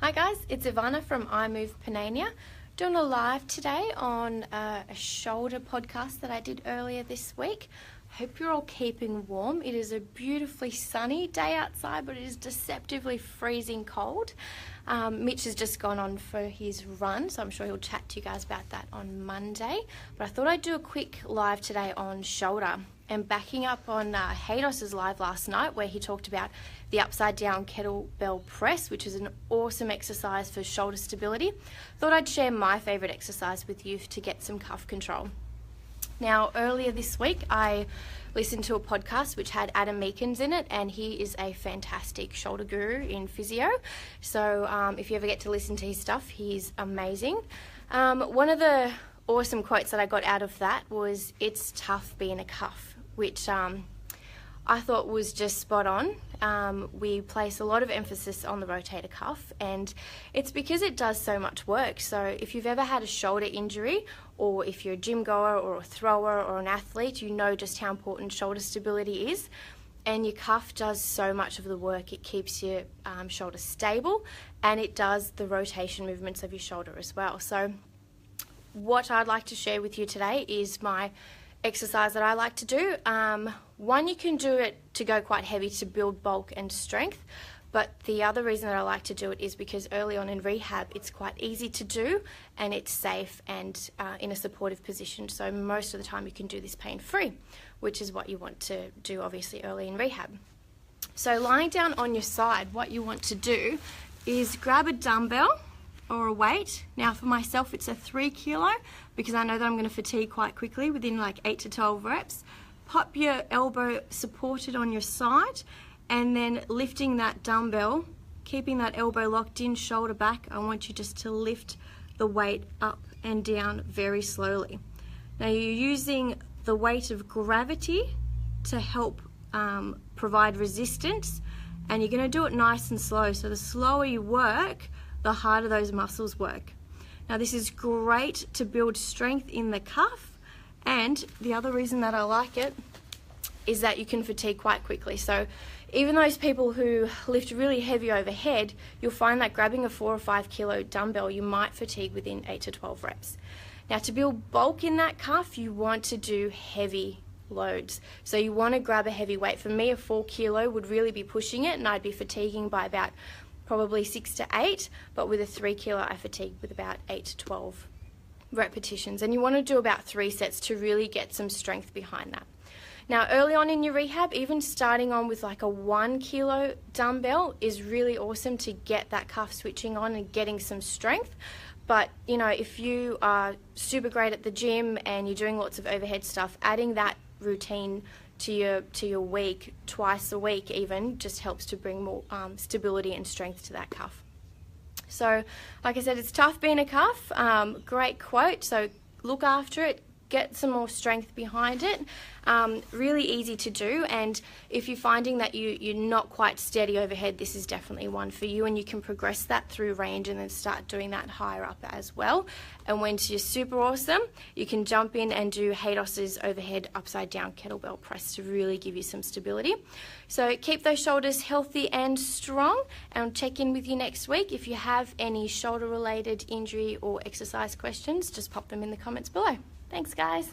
Hi guys, it's Ivana from I Move Panania, doing a live today on a shoulder podcast that I did earlier this week. Hope you're all keeping warm. It is a beautifully sunny day outside, but it is deceptively freezing cold. Mitch has just gone on for his run, so I'm sure he'll chat to you guys about that on Monday. But I thought I'd do a quick live today on shoulder, and backing up on Haydos's live last night where he talked about the upside down kettlebell press, which is an awesome exercise for shoulder stability. Thought I'd share my favourite exercise with you to get some cuff control. Now, earlier this week, I listened to a podcast which had Adam Meekins in it, and he is a fantastic shoulder guru in physio. So if you ever get to listen to his stuff, he's amazing. One of the awesome quotes that I got out of that was, "It's tough being a cuff," which I thought was just spot on. We place a lot of emphasis on the rotator cuff, and it's because it does so much work. So if you've ever had a shoulder injury, or if you're a gym goer or a thrower or an athlete, you know just how important shoulder stability is. And your cuff does so much of the work. It keeps your shoulder stable, and it does the rotation movements of your shoulder as well. So what I'd like to share with you today is my exercise that I like to do. One, you can do it to go quite heavy to build bulk and strength, but the other reason that I like to do it is because early on in rehab it's quite easy to do, and it's safe and in a supportive position, so most of the time you can do this pain-free, which is what you want to do obviously early in rehab. So lying down on your side, what you want to do is grab a dumbbell or a weight. Now for myself it's a 3 kilo because I know that I'm going to fatigue quite quickly within like 8 to 12 reps. Pop your elbow supported on your side, and then lifting that dumbbell, keeping that elbow locked in, shoulder back. I want you just to lift the weight up and down very slowly. Now you're using the weight of gravity to help provide resistance, and you're going to do it nice and slow. So the slower you work, the harder those muscles work. Now this is great to build strength in the cuff, and the other reason that I like it is that you can fatigue quite quickly. So even those people who lift really heavy overhead, you'll find that grabbing a 4 or 5 kilo dumbbell, you might fatigue within 8 to 12 reps. Now to build bulk in that cuff, you want to do heavy loads. So you want to grab a heavy weight. For me, a 4 kilo would really be pushing it, and I'd be fatiguing by about probably 6 to 8, but with a 3 kilo I fatigue with about 8 to 12 repetitions, and you want to do about 3 sets to really get some strength behind that. Now early on in your rehab, even starting on with like a 1 kilo dumbbell is really awesome to get that cuff switching on and getting some strength. But you know, if you are super great at the gym and you're doing lots of overhead stuff, adding that routine to your week, twice a week even, just helps to bring more stability and strength to that cuff. So like I said, it's tough being a cuff. Great quote. So look after it, get some more strength behind it. Really easy to do, and if you're finding that you're not quite steady overhead, this is definitely one for you, and you can progress that through range and then start doing that higher up as well. And once you're super awesome, you can jump in and do Haydos's overhead upside down kettlebell press to really give you some stability. So keep those shoulders healthy and strong, and I'll check in with you next week. If you have any shoulder related injury or exercise questions, just pop them in the comments below. Thanks guys.